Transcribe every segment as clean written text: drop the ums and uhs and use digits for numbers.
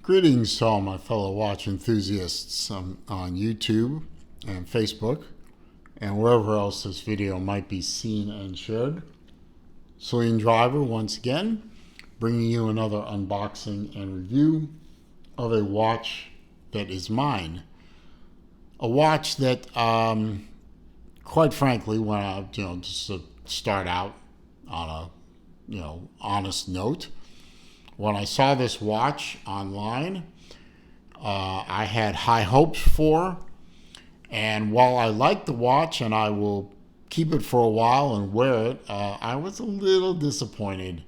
Greetings to all my fellow watch enthusiasts on YouTube and Facebook and wherever else this video might be seen and shared. Celine Driver once again, bringing you another unboxing and review of a watch that is mine. A watch that, quite frankly, when I, just to start out on a, honest note, when I saw this watch online, I had high hopes for, and while I like the watch and I will keep it for a while and wear it, I was a little disappointed.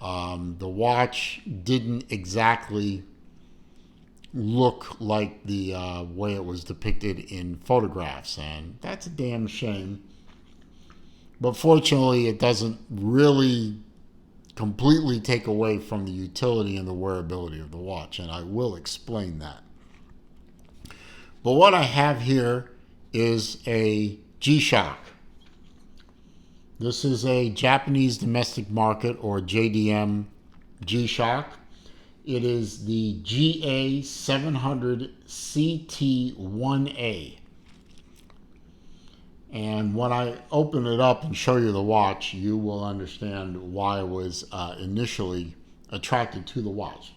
The watch didn't exactly look like the way it was depicted in photographs, and that's a damn shame. But fortunately, it doesn't really completely take away from the utility and the wearability of the watch, and I will explain that. But what I have here is a G-Shock. This is a Japanese domestic market, or JDM G-Shock. It is the GA-700CT-1A. And when I open it up and show you the watch, you will understand why I was initially attracted to the watch.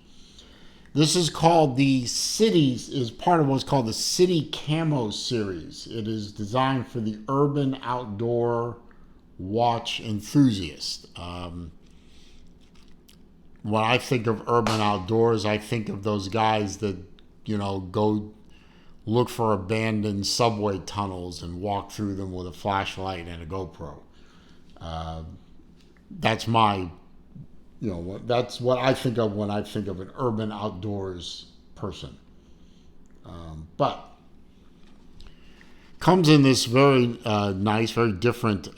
This is called is part of what's called the City Camo series. It is designed for the urban outdoor watch enthusiast. When I think of urban outdoors, I think of those guys that, go look for abandoned subway tunnels and walk through them with a flashlight and a GoPro. That's that's what I think of when I think of an urban outdoors person. But comes in this very nice, very different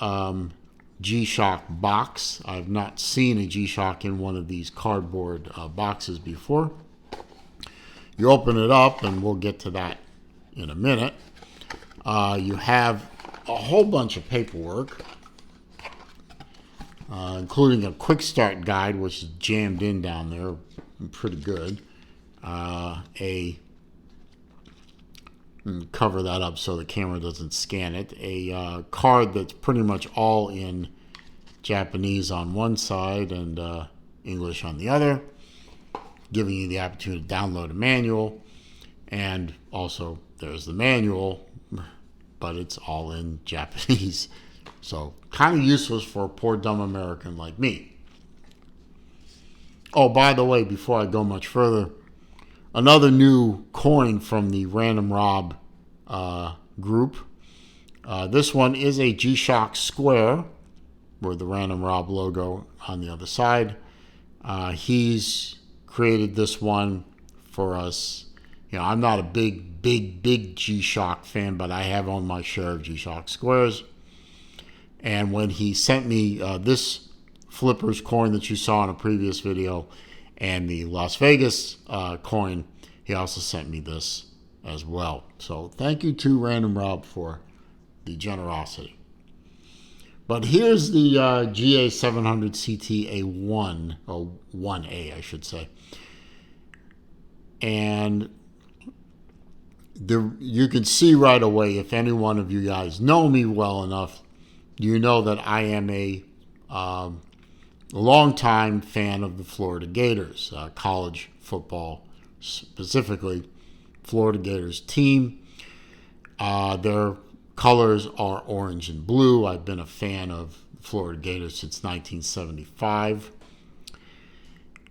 G-Shock box. I've not seen a G-Shock in one of these cardboard boxes before. You open it up, and we'll get to that in a minute. You have a whole bunch of paperwork, including a quick start guide, which is jammed in down there, pretty good. Cover that up so the camera doesn't scan it. A card that's pretty much all in Japanese on one side and English on the other, giving you the opportunity to download a manual. And also there's the manual, but it's all in Japanese. So kind of useless for a poor dumb American like me. Oh, by the way, before I go much further, another new coin from the Random Rob group. This one is a G-Shock Square with the Random Rob logo on the other side. He's created this one for us. I'm not a big G-Shock fan, but I have owned my share of G-Shock Squares. And when he sent me this Flippers coin that you saw in a previous video and the Las Vegas coin, he also sent me this as well. So thank you to Random Rob for the generosity. But here's the GA-700CT-1A, or 1A, I should say. And you can see right away, if any one of you guys know me well enough, you know that I am a longtime fan of the Florida Gators, college football specifically, Florida Gators team. Their colors are orange and blue. I've been a fan of the Florida Gators since 1975.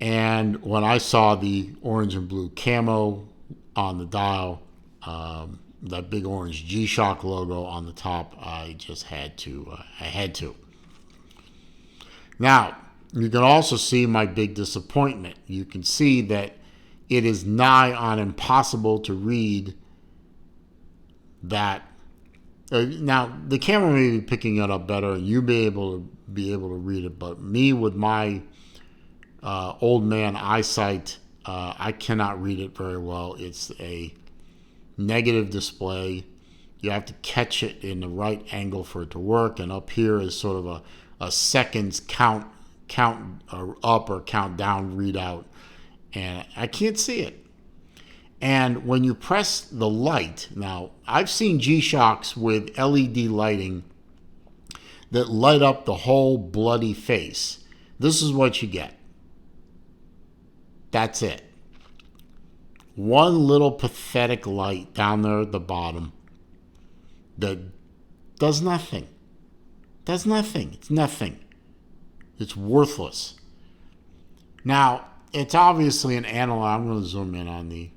And when I saw the orange and blue camo on the dial, that big orange G-Shock logo on the top, I just had to. Now, you can also see my big disappointment. You can see that it is nigh on impossible to read that. Now, the camera may be picking it up better, and you may be able to read it, but me with my old man eyesight, I cannot read it very well. It's a negative display. You have to catch it in the right angle for it to work, and up here is sort of a seconds count up or count down readout, and I can't see it. And when you press the light, now I've seen G-Shocks with LED lighting that light up the whole bloody face. This is what you get. That's it. One little pathetic light down there at the bottom that does nothing. Does nothing. It's nothing. It's worthless. Now, it's obviously an analog. I'm going to zoom in on the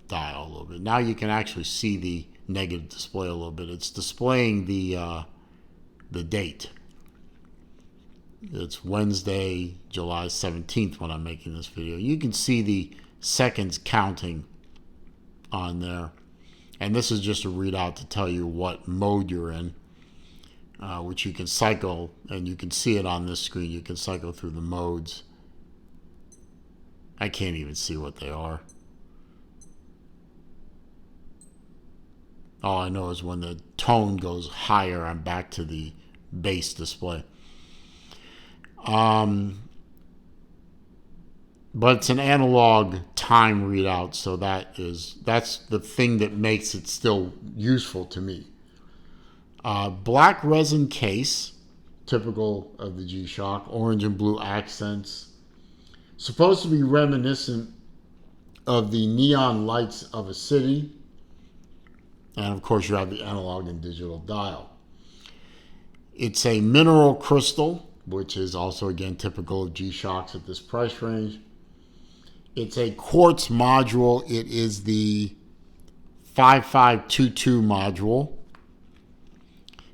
dial a little bit. Now you can actually see the negative display a little bit. It's displaying the date. It's Wednesday, July 17th when I'm making this video. You can see the seconds counting on there. And this is just a readout to tell you what mode you're in, which you can cycle, and you can see it on this screen. You can cycle through the modes. I can't even see what they are. All I know is when the tone goes higher, I'm back to the base display. But it's an analog time readout, so that's the thing that makes it still useful to me. Black resin case, typical of the G-Shock, orange and blue accents. Supposed to be reminiscent of the neon lights of a city. And of course you have the analog and digital dial. It's a mineral crystal, which is also again typical of G-Shocks at this price range. It's a quartz module. It is the 5522 module.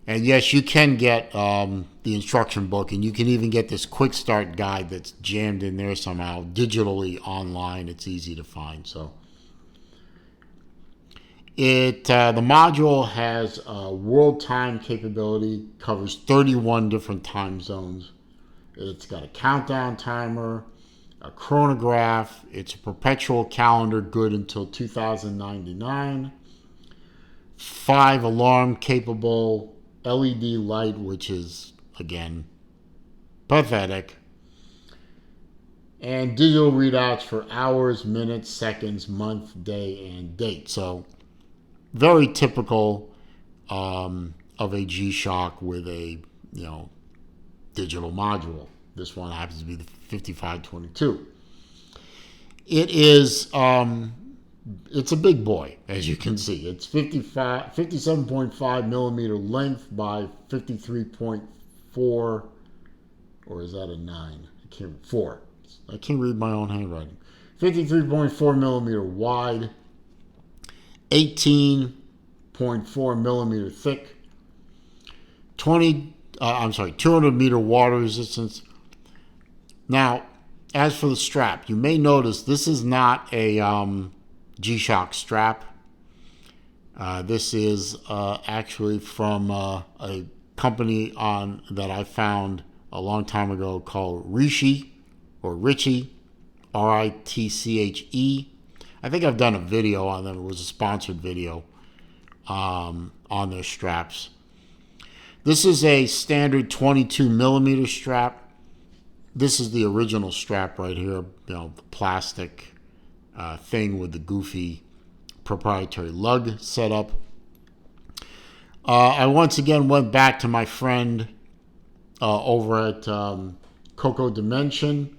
And yes, you can get the instruction book, and you can even get this quick start guide that's jammed in there somehow digitally online. It's easy to find. So the module has world time capability, covers 31 different time zones. It's got a countdown timer, a chronograph. It's a perpetual calendar, good until 2099. 5 alarm capable LED light, which is again pathetic. And digital readouts for hours, minutes, seconds, month, day, and date. So very typical of a G-Shock with a digital module. This one happens to be the 5522. It is it's a big boy, as you can see. It's 57.5 millimeter length by 53.4, or is that a 9? I can't read my own handwriting. 53.4 millimeter wide, 18.4 millimeter thick, 200 meter water resistance. Now, as for the strap, you may notice this is not a G-Shock strap. This is actually from a company that I found a long time ago called Ritchie, R-I-T-C-H-E. I think I've done a video on them. It was a sponsored video on their straps. This is a standard 22 millimeter strap. This is the original strap right here, the plastic thing with the goofy proprietary lug setup. I once again went back to my friend over at Coco Dimension.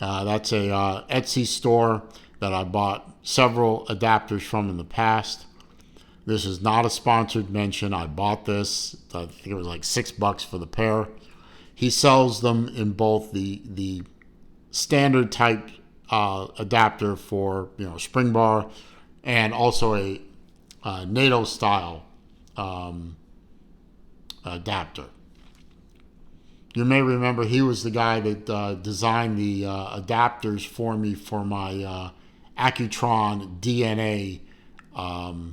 That's a Etsy store that I bought several adapters from in the past. This is not a sponsored mention. I bought this. I think it was like $6 for the pair. He sells them in both the standard type adapter for spring bar, and also a NATO style adapter. You may remember he was the guy that designed the adapters for me for my Accutron DNA,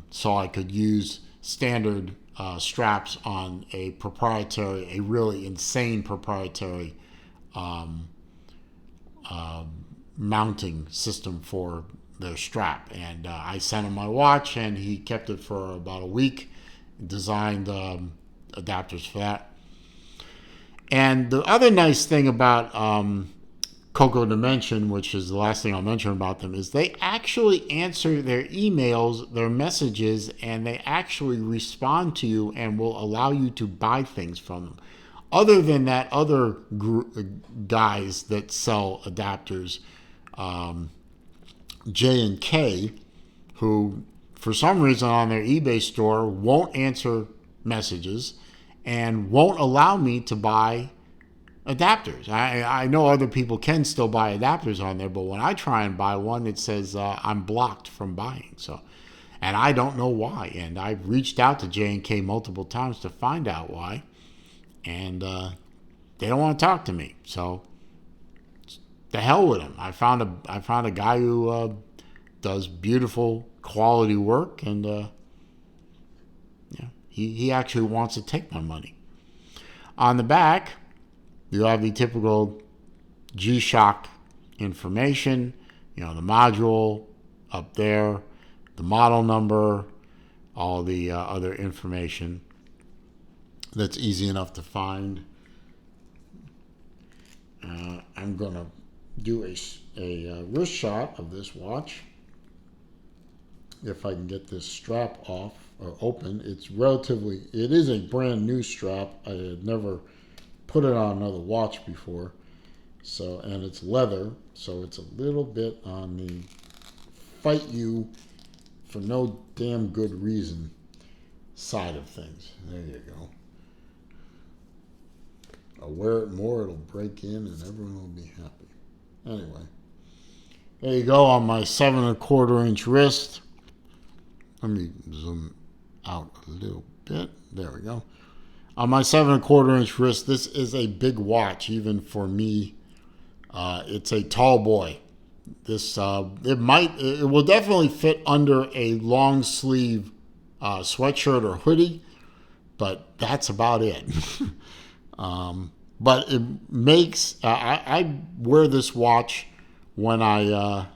so I could use standard straps on a really insane proprietary mounting system for their strap. And I sent him my watch, and he kept it for about a week, designed adapters for that. And the other nice thing about Coco Dimension, which is the last thing I'll mention about them, is they actually answer their emails, their messages, and they actually respond to you and will allow you to buy things from them. Other than that, other guys that sell adapters, J&K, who for some reason on their eBay store won't answer messages and won't allow me to buy adapters. I know other people can still buy adapters on there, but when I try and buy one, it says I'm blocked from buying. So, and I don't know why. And I've reached out to J&K multiple times to find out why, and they don't want to talk to me. So, the hell with them. I found a guy who does beautiful quality work, and yeah, he actually wants to take my money. On the back, you have the typical G-Shock information, the module up there, the model number, all the other information that's easy enough to find. I'm going to do a wrist shot of this watch. If I can get this strap off or open, it is a brand new strap. I had never put it on another watch before, and it's leather, so it's a little bit on the fight you for no damn good reason side of things. There you go. I'll wear it more, it'll break in, and everyone will be happy. Anyway, there you go on my 7¼ inch wrist. Let me zoom out a little bit. There we go. On my 7¼ inch wrist, this is a big watch, even for me. It's a tall boy. This it will definitely fit under a long sleeve sweatshirt or hoodie, but that's about it. But it makes I wear this watch when I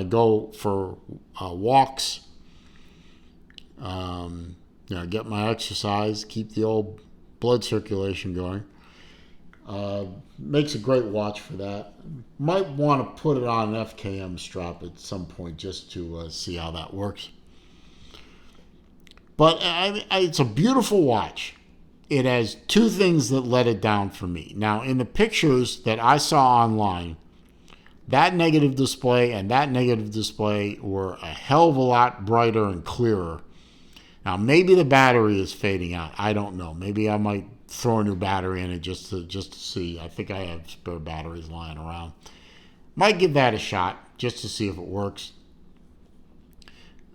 go for walks. Get my exercise, keep the old blood circulation going. Makes a great watch for that. Might want to put it on an FKM strap at some point just to see how that works. But it's a beautiful watch. It has two things that let it down for me. Now, in the pictures that I saw online, that negative display and that negative display were a hell of a lot brighter and clearer. Now, maybe the battery is fading out. I don't know. Maybe I might throw a new battery in it just to see. I think I have spare batteries lying around. Might give that a shot just to see if it works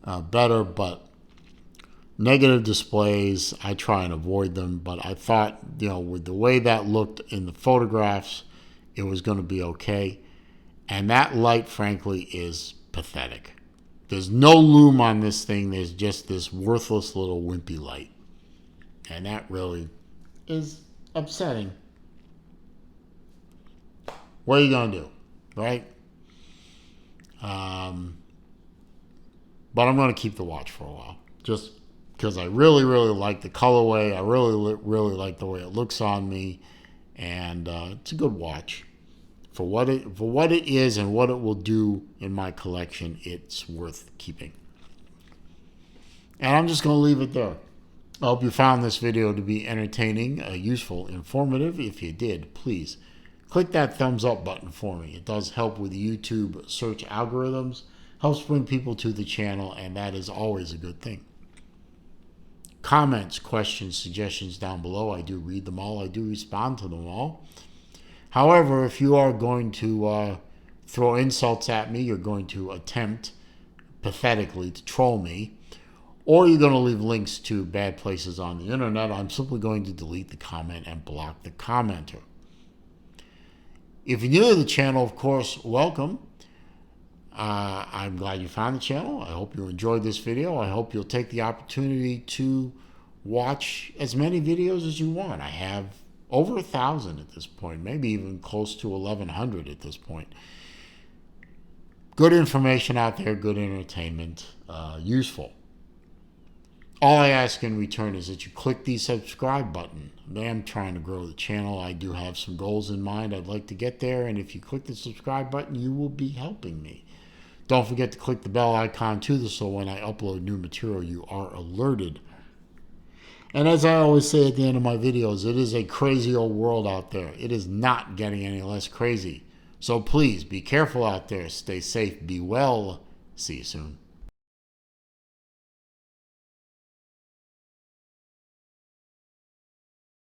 better. But negative displays, I try and avoid them. But I thought, with the way that looked in the photographs, it was going to be okay. And that light, frankly, is pathetic. There's no lume on this thing. There's just this worthless little wimpy light. And that really is upsetting. What are you going to do, right? But I'm going to keep the watch for a while. Just because I really, really like the colorway. I really, really like the way it looks on me. And it's a good watch. For what it is and what it will do in my collection, it's worth keeping. And I'm just going to leave it there. I hope you found this video to be entertaining, useful, informative. If you did, please click that thumbs up button for me. It does help with YouTube search algorithms, helps bring people to the channel, and that is always a good thing. Comments, questions, suggestions down below. I do read them all. I do respond to them all. However, if you are going to throw insults at me, you're going to attempt pathetically to troll me, or you're going to leave links to bad places on the internet, I'm simply going to delete the comment and block the commenter. If you're new to the channel, of course, welcome. I'm glad you found the channel. I hope you enjoyed this video. I hope you'll take the opportunity to watch as many videos as you want. I have over 1,000 at this point, maybe even close to 1,100 at this point. Good information out there, good entertainment, useful. All I ask in return is that you click the subscribe button. I am trying to grow the channel. I do have some goals in mind. I'd like to get there, and if you click the subscribe button, you will be helping me. Don't forget to click the bell icon too, so when I upload new material, you are alerted. And as I always say at the end of my videos, it is a crazy old world out there. It is not getting any less crazy. So please be careful out there. Stay safe. Be well. See you soon.